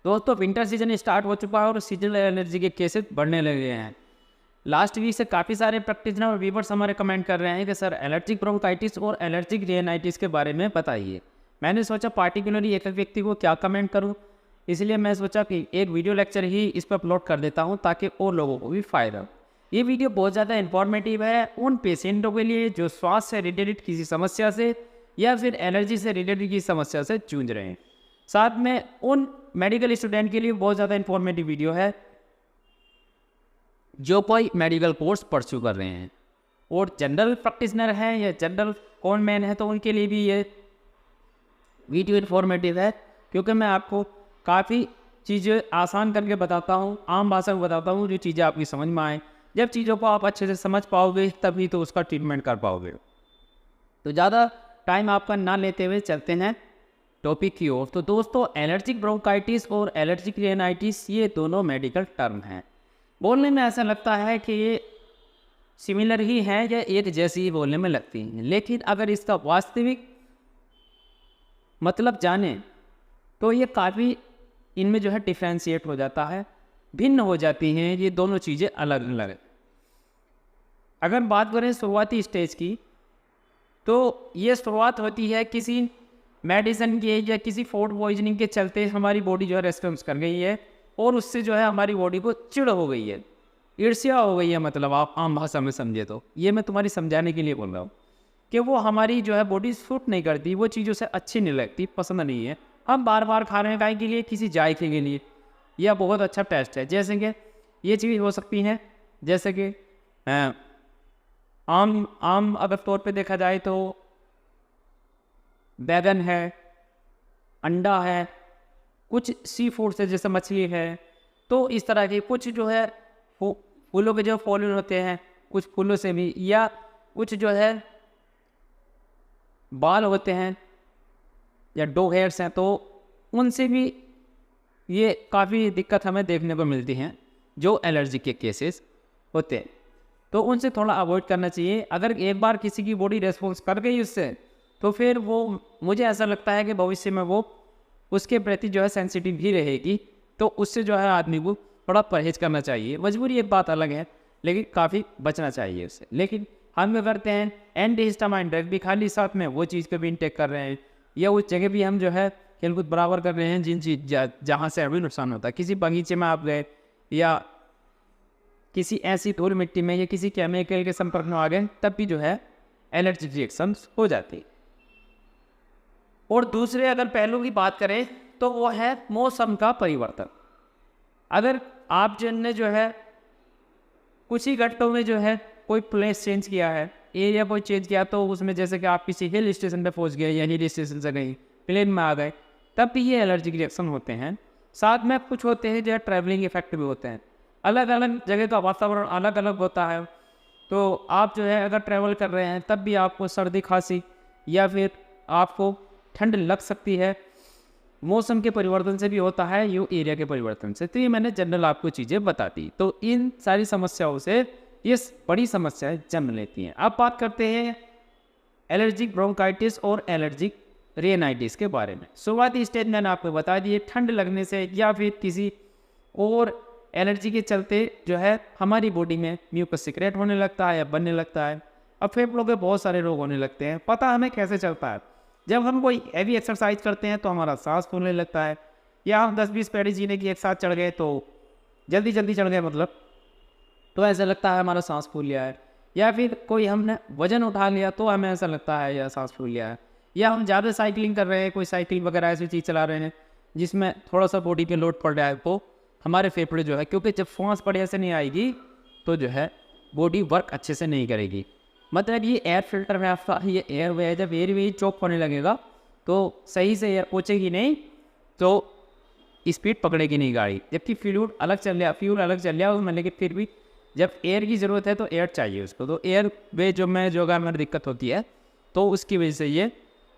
दोस्तों winter season start हो चुका है और सीजनल एलर्जी के केसेस बढ़ने लगे हैं। लास्ट वीक से काफ़ी सारे प्रैक्टिशनर और व्यूवर्स हमारे कमेंट कर रहे हैं कि सर एलर्जिक ब्रोंकाइटिस और एलर्जिक रियनाइटिस के बारे में बताइए। मैंने सोचा पार्टिकुलरली एक व्यक्ति को क्या कमेंट करूं, इसलिए मैं सोचा कि एक वीडियो लेक्चर ही इस पर अपलोड कर देता हूं ताकि और लोगों को भी फ़ायदा हो। ये वीडियो बहुत ज़्यादा इन्फॉर्मेटिव है उन पेशेंटों के लिए जो श्वास से रिलेटेड किसी समस्या से या फिर एलर्जी से रिलेटेड किसी समस्या से जूझ रहे हैं। साथ में उन मेडिकल स्टूडेंट के लिए बहुत ज़्यादा इन्फॉर्मेटिव वीडियो है जो कोई मेडिकल कोर्स परस्यू कर रहे हैं और जनरल प्रैक्टिशनर हैं या जनरल कॉमन है तो उनके लिए भी ये वीडियो इन्फॉर्मेटिव है, क्योंकि मैं आपको काफ़ी चीज़ें आसान करके बताता हूँ, आम भाषा में बताता हूँ जो चीज़ें आपकी समझ में आए। जब चीज़ों को आप अच्छे से समझ पाओगे तभी तो उसका ट्रीटमेंट कर पाओगे। तो ज़्यादा टाइम आपका ना लेते हुए चलते हैं टॉपिक की ओर। तो दोस्तों एलर्जिक ब्रोंकाइटिस और एलर्जिक रियनाइटिस ये दोनों मेडिकल टर्म हैं। बोलने में ऐसा लगता है कि ये सिमिलर ही हैं या एक जैसी ही बोलने में लगती हैं, लेकिन अगर इसका वास्तविक मतलब जाने तो ये काफ़ी इनमें जो है डिफ्रेंशिएट हो जाता है, भिन्न हो जाती हैं ये दोनों चीज़ें अलग अलग। अगर बात करें शुरुआती स्टेज की तो ये शुरुआत होती है किसी मेडिसिन के या किसी फूड पॉइजनिंग के चलते हमारी बॉडी जो है रेस्पॉन्स कर गई है और उससे जो है हमारी बॉडी को चिढ़ हो गई है, ईर्ष्या हो गई है। मतलब आप आम भाषा में समझे तो ये मैं तुम्हारी समझाने के लिए बोल रहा हूँ कि वो हमारी जो है बॉडी सूट नहीं करती, वो चीज़ों से अच्छी नहीं लगती, पसंद नहीं है। हम बार बार खा रहे हैं गाय के लिए, किसी जायके के लिए या बहुत अच्छा टेस्ट है। जैसे कि ये चीज़ हो सकती है, जैसे कि आम अगर तौर पे देखा जाए तो बैगन है, अंडा है, कुछ सी फूड से जैसे मछली है, तो इस तरह के कुछ जो है फूलों के जो फॉलन होते हैं कुछ फूलों से भी, या कुछ जो है बाल होते हैं या डॉग हेयर्स हैं तो उनसे भी ये काफ़ी दिक्कत हमें देखने को मिलती हैं जो एलर्जी के केसेस होते हैं। तो उनसे थोड़ा अवॉइड करना चाहिए। अगर एक बार किसी की बॉडी रेस्पॉन्स कर गई उससे तो फिर वो मुझे ऐसा लगता है कि भविष्य में वो उसके प्रति जो है सेंसिटिव ही रहेगी, तो उससे जो है आदमी को थोड़ा परहेज करना चाहिए। मजबूरी एक बात अलग है, लेकिन काफ़ी बचना चाहिए उससे। लेकिन हम करते हैं एंटी हिस्टामाइन ड्रग भी खाली साथ में वो चीज़ को भी इनटेक कर रहे हैं, या उस जगह भी हम जो है खेलकूद बराबर कर रहे हैं जिन चीज़ जहाँ से अभी नुकसान होता है। किसी बगीचे में आप गए या किसी ऐसी धूल मिट्टी में या किसी केमिकल के संपर्क में आ गए तब भी जो है एलर्जी रिएक्शन हो जाती है। और दूसरे अगर पहलू की बात करें तो वो है मौसम का परिवर्तन। अगर आप जिनने जो है कुछ ही घंटों में जो है कोई प्लेस चेंज किया है, एरिया कोई चेंज किया, तो उसमें जैसे कि आप किसी हिल स्टेशन पे पहुंच गए या हिल स्टेशन से कहीं प्लेन में आ गए, तब भी ये एलर्जिक रिएक्शन होते हैं। साथ में कुछ होते हैं जो ट्रैवलिंग इफेक्ट भी होते हैं। अलग अलग जगह का वातावरण अलग अलग होता है, तो आप जो है अगर ट्रैवल कर रहे हैं तब भी आपको सर्दी खांसी या फिर आपको ठंड लग सकती है। मौसम के परिवर्तन से भी होता है, यू एरिया के परिवर्तन से। तो ये मैंने जनरल आपको चीज़ें बता दी। तो इन सारी समस्याओं से ये बड़ी समस्याएं जन्म लेती हैं। अब बात करते हैं एलर्जिक ब्रोंकाइटिस और एलर्जिक रियनाइटिस के बारे में। शुरुआती स्टेज मैंने आपको बता दिए, ठंड लगने से या फिर किसी और एलर्जी के चलते जो है हमारी बॉडी में म्यूकस सिक्रेट होने लगता है या बनने लगता है। अब फेफड़ों के बहुत सारे रोग होने लगते हैं। पता हमें कैसे चलता है, जब हम कोई हैवी एक्सरसाइज करते हैं तो हमारा सांस फूलने लगता है, या हम 10-20 पैड़ी जीने की एक साथ चढ़ गए तो जल्दी चढ़ गए मतलब, तो ऐसा लगता है हमारा सांस फूल लिया है। या फिर कोई हमने वजन उठा लिया तो हमें ऐसा लगता है या सांस फूल लिया है। या हम ज़्यादा साइकिलिंग कर रहे हैं, कोई साइकिल वगैरह ऐसी चीज़ चला रहे हैं जिसमें थोड़ा सा बॉडी पे लोड पड़ रहा है, तो हमारे फेफड़े जो है, क्योंकि जब सांस बढ़िया से नहीं आएगी तो जो है बॉडी वर्क अच्छे से नहीं करेगी। मतलब ये एयर फिल्टर में आपका ये एयर वे है, जब एयर वे चौक होने लगेगा तो सही से एयर पहुँचेगी नहीं, तो स्पीड पकड़ेगी नहीं गाड़ी। जबकि फ्यूल अलग चल रहा उसमें, लेकिन फिर भी जब एयर की ज़रूरत है तो एयर चाहिए उसको। तो एयर वे जो अगर हमारी दिक्कत होती है तो उसकी वजह से ये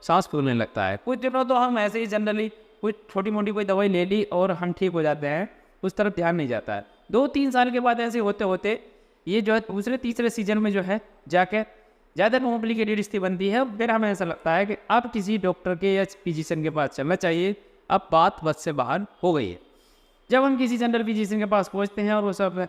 सांस फूलने लगता है। कुछ दिनों तो हम ऐसे ही जनरली कुछ छोटी मोटी कोई दवाई ले ली और हम ठीक हो जाते हैं, उस तरफ ध्यान नहीं जाता है। 2-3 साल के बाद ऐसे होते होते ये जो है दूसरे तीसरे सीजन में जो है जाके ज़्यादा कॉम्प्लिकेटेड स्थिति बनती है। फिर हमें ऐसा लगता है कि अब किसी डॉक्टर के या फिजिशियन के पास चलना चाहिए, अब बात बस से बाहर हो गई है। जब हम किसी जनरल फिजिशियन के पास पहुंचते हैं और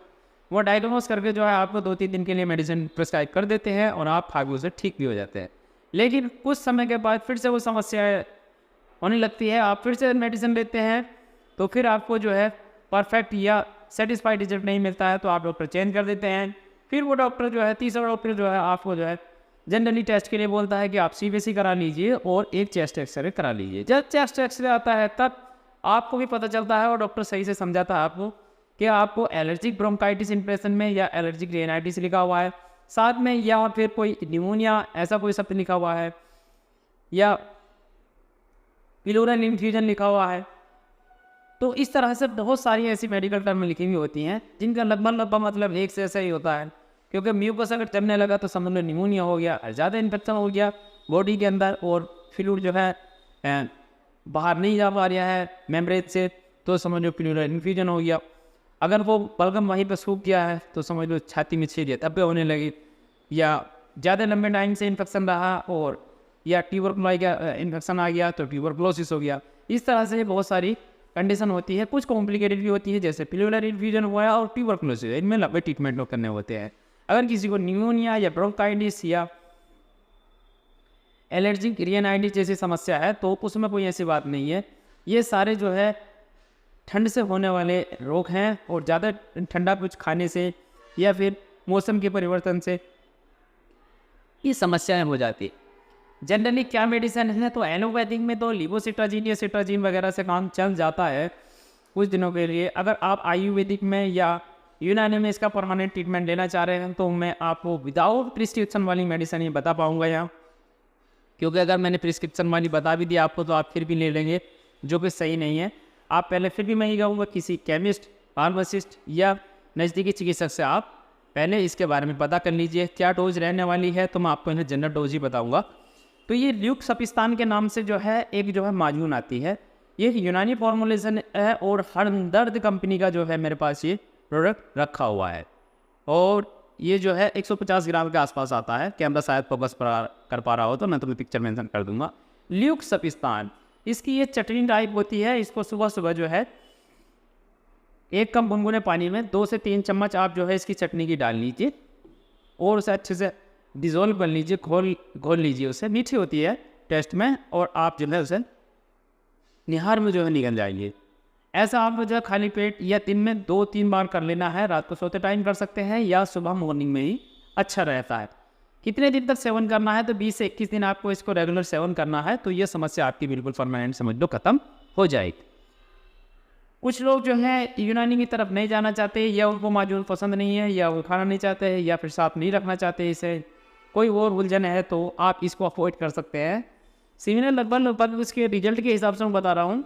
वो डायग्नोस करके जो है आपको 2-3 दिन के लिए मेडिसिन प्रिस्क्राइब कर देते हैं और आप फागू से ठीक भी हो जाते हैं। लेकिन कुछ समय के बाद फिर से वो समस्याएं होने लगती है, आप फिर से मेडिसिन लेते हैं तो फिर आपको जो है परफेक्ट या सेटिस्फाइड रिजल्ट नहीं मिलता है, तो आप डॉक्टर चेंज कर देते हैं। फिर वो डॉक्टर जो है, तीसरा डॉक्टर जो है आपको जो है जनरली टेस्ट के लिए बोलता है कि आप CBC करा लीजिए और एक चेस्ट एक्सरे करा लीजिए। जब चेस्ट एक्सरे आता है तब आपको भी पता चलता है और डॉक्टर सही से समझाता है आपको कि आपको एलर्जिक ब्रोंकाइटिस इन्फेक्शन में या एलर्जिक रेनाइटिस लिखा हुआ है साथ में, या फिर कोई न्यूमोनिया ऐसा कोई शब्द लिखा हुआ है, या प्लूरल इन्फ्यूजन लिखा हुआ है। तो इस तरह से बहुत सारी ऐसी मेडिकल टर्म लिखी हुई होती हैं जिनका लगभग मतलब एक से ऐसा ही होता है, क्योंकि म्यूकस अगर जमने लगा तो समझ लो निमोनिया हो गया, ज़्यादा इन्फेक्शन हो गया बॉडी के अंदर और फ्लूइड जो है बाहर नहीं जा पा रहा है मेम्ब्रेन से, तो समझ लो प्लूरल इन्फ्यूजन हो गया। अगर वो बलगम वहीं पर सूख गया है तो समझ लो छाती में छेद तब होने लगी, या ज़्यादा लंबे टाइम से इन्फेक्शन रहा और या ट्यूबरकुलोसिस का इन्फेक्शन आ गया तो ट्यूबरकुलोसिस हो गया। इस तरह से बहुत सारी कंडीशन होती है, कुछ कॉम्प्लिकेटेड भी होती है जैसे प्लूरल इन्फ्यूजन हुआ है और ट्यूबरकुलोसिस, इनमें लंबे ट्रीटमेंट करने होते हैं। अगर किसी को न्यूमोनिया या ब्रोंकाइटिस या एलर्जिक रिनाइटिस जैसी समस्या है तो उसमें कोई ऐसी बात नहीं है। ये सारे जो है ठंड से होने वाले रोग हैं और ज़्यादा ठंडा कुछ खाने से या फिर मौसम के परिवर्तन से ये समस्याएं हो जाती है। जनरली क्या मेडिसिन है, तो एलोपैथिक में तो लिवोसिट्राजिन या सिट्राजिन वगैरह से काम चल जाता है कुछ दिनों के लिए। अगर आप आयुर्वेदिक में या यूनानी में इसका परमानेंट ट्रीटमेंट लेना चाह रहे हैं तो मैं आपको विदाउट प्रिस्क्रिप्शन वाली मेडिसिन ही बता पाऊँगा यहाँ, क्योंकि अगर मैंने प्रिस्क्रिप्शन वाली बता भी दी आपको तो आप फिर भी ले लेंगे, जो कि सही नहीं है। आप पहले फिर भी मैं ही कहूँगा किसी केमिस्ट, फार्मासिस्ट या नज़दीकी चिकित्सक से आप पहले इसके बारे में पता कर लीजिए क्या डोज रहने वाली है, तो मैं आपको इन्हें जनरल डोज ही बताऊँगा। तो ये ल्यूक्सपिस्तान के नाम से जो है एक जो है माजून आती है, ये यूनानी फॉर्मुलेशन है और हमदर्द कंपनी का जो है मेरे पास ये प्रोडक्ट रखा हुआ है और ये जो है 150 ग्राम के आसपास आता है। कैमरा शायद फोकस कर पा रहा हो तो मैं तुम्हें पिक्चर मेंशन कर दूंगा। ल्यूक्सपिस्तान इसकी ये चटनी टाइप होती है, इसको सुबह सुबह जो है 1 कप गुनगुने पानी में 2 से 3 चम्मच आप जो है इसकी चटनी की डाल लीजिए और उसे अच्छे से डिज़ोल्व कर लीजिए, घोल लीजिए उसे। मीठी होती है टेस्ट में और आप जो है उसे निहार में जो है निगल जाएंगे। ऐसा आप जो है खाली पेट या दिन में 2-3 बार कर लेना है, रात को सोते टाइम कर सकते हैं या सुबह मॉर्निंग में ही अच्छा रहता है। कितने दिन तक सेवन करना है, तो 20 से 21 दिन आपको इसको रेगुलर सेवन करना है, तो ये समस्या आपकी बिल्कुल परमानेंट समझ लो खत्म हो जाएगी। कुछ लोग जो है यूनानी की तरफ नहीं जाना चाहते या उनको माजून पसंद नहीं है या वो खाना नहीं चाहते हैं या फिर साथ नहीं रखना चाहते, इसे कोई और उलझन है तो आप इसको अवॉइड कर सकते हैं। सिमिलर लगभग उसके रिजल्ट के हिसाब से मैं बता रहा हूँ,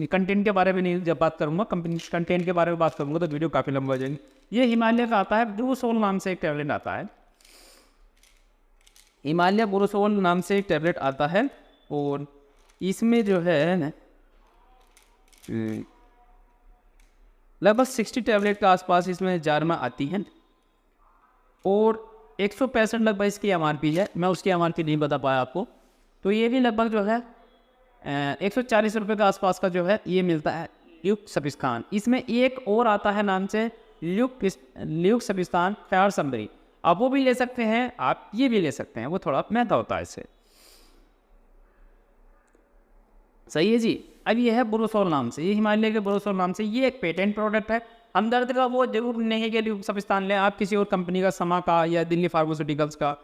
कंटेंट के बारे में नहीं जब बात करूँगा, कंटेंट के बारे में बात करूँगा तो वीडियो काफ़ी लंबा हो जाएगी। ये हिमालय का आता है, ब्रूसोल नाम से एक टैबलेट आता है, हिमालय ब्रूसोल नाम से एक टैबलेट आता है और इसमें जो है लगभग 60 टैबलेट के आसपास इसमें जार में आती है और 165 लगभग इसकी MRP है। मैं उसकी MRP नहीं बता पाया आपको, तो ये भी लगभग जो है 140 रुपये के आसपास का जो है ये मिलता है ल्यूक्सपिस्तान। इसमें एक और आता है नाम से ल्यूक्सपिस्तान फैरसम्बरी, आप वो भी ले सकते हैं, आप ये भी ले सकते हैं, वो थोड़ा महंगा होता है इससे। सही है जी। अब ये है ब्रूसोल नाम से, ये हिमालय के ब्रूसोल नाम से, ये एक पेटेंट प्रोडक्ट है। हमदर्द का वो जरूर नहीं है कि ल्यूक्सपिस्तान लें, आप किसी और कंपनी का, समा का या दिल्ली फार्मास्यूटिकल्स का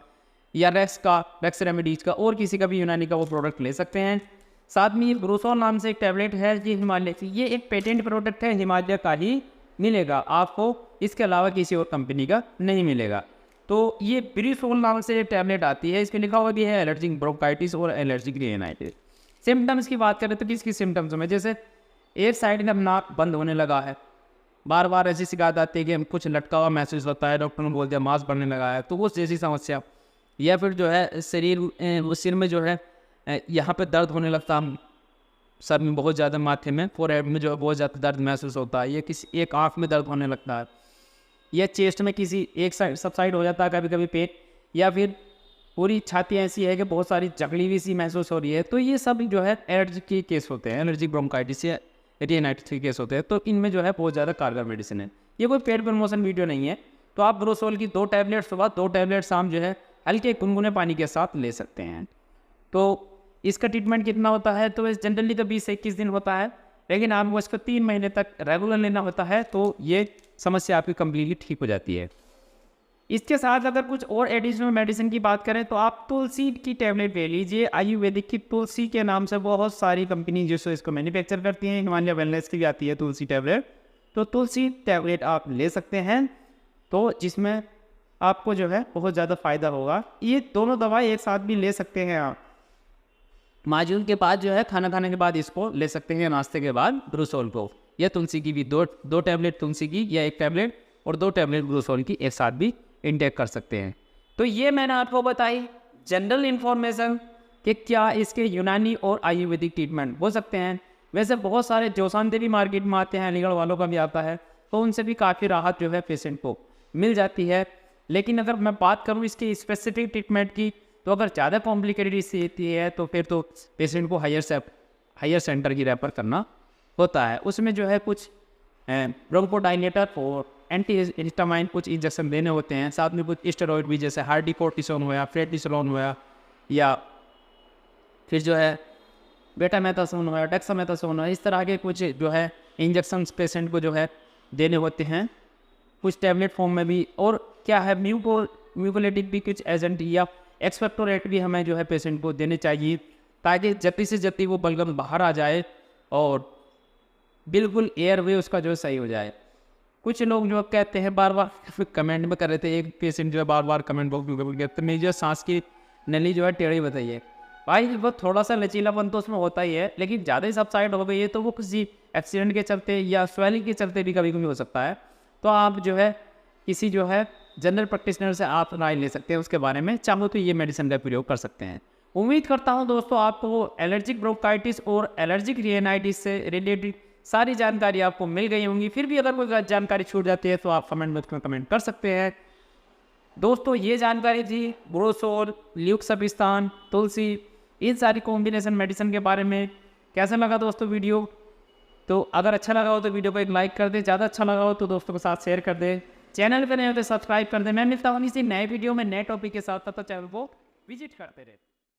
या रेक्स रेमेडीज का और किसी का भी यूनानी का वो प्रोडक्ट ले सकते हैं। साथ में ये ब्रूसोल नाम से एक टैबलेट है, ये हिमालय से, ये एक पेटेंट प्रोडक्ट है, हिमालय का ही मिलेगा आपको, इसके अलावा किसी और कंपनी का नहीं मिलेगा। तो ये ब्रूसोल नाम से एक टैबलेट आती है, इसमें लिखा हुआ भी है एलर्जिक ब्रोंकाइटिस और एलर्जिक रिनाइटिस। सिम्टम्स की बात करें तो किसकी सिम्टम्स में, जैसे एक साइड में नाक बंद होने लगा है, बार बार ऐसी शिकायत आती है कि कुछ लटका हुआ महसूस होता है, डॉक्टर ने बोल दिया मांस बढ़ने लगा है, तो वो जैसी समस्या, या फिर जो है सिर में जो है यहाँ पे दर्द होने लगता है, सर में बहुत ज़्यादा, माथे में, फोरहेड में जो है बहुत ज़्यादा दर्द महसूस होता है, या किसी एक आँख में दर्द होने लगता है, या चेस्ट में किसी एक साइड सबसाइड हो जाता है कभी कभी पेट, या फिर पूरी छाती ऐसी है कि बहुत सारी जकड़ी हुई सी महसूस हो रही है, तो ये सब जो है एलर्जी के केस होते हैं, एलर्जिक ब्रोंकाइटिस या रियनाइटिस के केस होते हैं, तो इनमें जो है बहुत ज़्यादा कारगर मेडिसिन है। ये कोई पेड प्रमोशन वीडियो नहीं है। तो आप ब्रोसोल की 2 टैबलेट सुबह, 2 टैबलेट शाम जो है हल्के गुनगुने पानी के साथ ले सकते हैं। तो इसका ट्रीटमेंट कितना होता है, तो जनरली तो 20 से 21 दिन होता है, लेकिन आपको इसको 3 महीने तक रेगुलर लेना होता है, तो ये समस्या आपकी कम्प्लीटली ठीक हो जाती है। इसके साथ अगर कुछ और एडिशनल मेडिसिन की बात करें तो आप तुलसी की टैबलेट ले लीजिए। आयुर्वेदिक की तुलसी के नाम से बहुत सारी कंपनी जो इसको मैन्युफैक्चर करती हैं। हिमालय वेलनेस की भी आती है तुलसी टैबलेट, तो तुलसी टैबलेट आप ले सकते हैं, तो जिसमें आपको जो है बहुत ज़्यादा फ़ायदा होगा। ये दोनों दवाई एक साथ भी ले सकते हैं आप। माजून के बाद जो है खाना खाने के बाद इसको ले सकते हैं, नाश्ते के बाद ब्रोसोल को, या तुलसी की भी दो टैबलेट तुलसी की, या 1 टैबलेट और 2 टैबलेट ब्रोसोल की एक साथ भी इंटेक कर सकते हैं। तो ये मैंने आपको बताई जनरल इन्फॉर्मेशन कि क्या इसके यूनानी और आयुर्वेदिक ट्रीटमेंट हो सकते हैं। वैसे बहुत सारे जोशांते भी मार्केट में आते हैं, अलीगढ़ वालों का भी आता है, तो उनसे भी काफ़ी राहत जो है पेशेंट को मिल जाती है। लेकिन अगर मैं बात करूँ इसकी स्पेसिफिक ट्रीटमेंट की, तो अगर ज़्यादा कॉम्प्लिकेटेड स्थिति है तो फिर तो पेशेंट को हायर सेंटर की रेफर करना होता है। उसमें जो है कुछ ब्रोंकोडायलेटर और एंटी हिस्टामाइन कुछ इंजेक्शन देने होते हैं, साथ में कुछ स्टेरॉइड भी, जैसे हार्डिकोर्टिसोन हुआ, प्रेडनिसोलोन हुआ, या फिर जो है बेटामेथासोन हुआ, डेक्सामेथासोन हुआ, इस तरह के कुछ जो है इंजेक्शन पेशेंट को जो है देने होते हैं, कुछ टैबलेट फॉर्म में भी। और क्या है, म्यूकोलिटिक भी कुछ एजेंट या एक्सपेक्टोरेट भी हमें जो है पेशेंट को देने चाहिए, ताकि जल्दी से जल्दी वो बलगम बाहर आ जाए और बिल्कुल एयरवे उसका जो सही हो जाए। कुछ लोग जो कहते हैं, बार बार कमेंट में कर रहे थे, एक पेशेंट जो है बार बार कमेंट बॉक्स में कहते, मेरी जो सांस की नली जो है टेढ़ी बताइए। भाई वो थोड़ा सा लचीलापन तो उसमें होता ही है, लेकिन ज़्यादा ही सबसाइड हो गई है तो वो किसी एक्सीडेंट के चलते या स्वेलिंग के चलते भी कभी कभी हो सकता है। तो आप जो है किसी जो है जनरल प्रैक्टिशनर से आप राय ले सकते हैं उसके बारे में, चाहो तो ये मेडिसिन का प्रयोग कर सकते हैं। उम्मीद करता हूँ दोस्तों आपको एलर्जिक ब्रोंकाइटिस और एलर्जिक रियनाइटिस से रिलेटेड सारी जानकारी आपको मिल गई होंगी। फिर भी अगर कोई जानकारी छूट जाती है तो आप कमेंट बॉक्स में कमेंट कर सकते हैं। दोस्तों ये जानकारी थी ब्रोसोल, ल्यूक्सबिस्तान, तुलसी, इन सारी कॉम्बिनेशन मेडिसिन के बारे में। कैसा लगा दोस्तों वीडियो? तो अगर अच्छा लगा हो तो वीडियो को एक लाइक कर दें, ज़्यादा अच्छा लगा हो तो दोस्तों के साथ शेयर कर दें, चैनल पर नए हो तो सब्सक्राइब कर दें। मैं मिलता हूँ इसी नए वीडियो में नए टॉपिक के साथ, तब तक चैनल को विजिट करते रहे।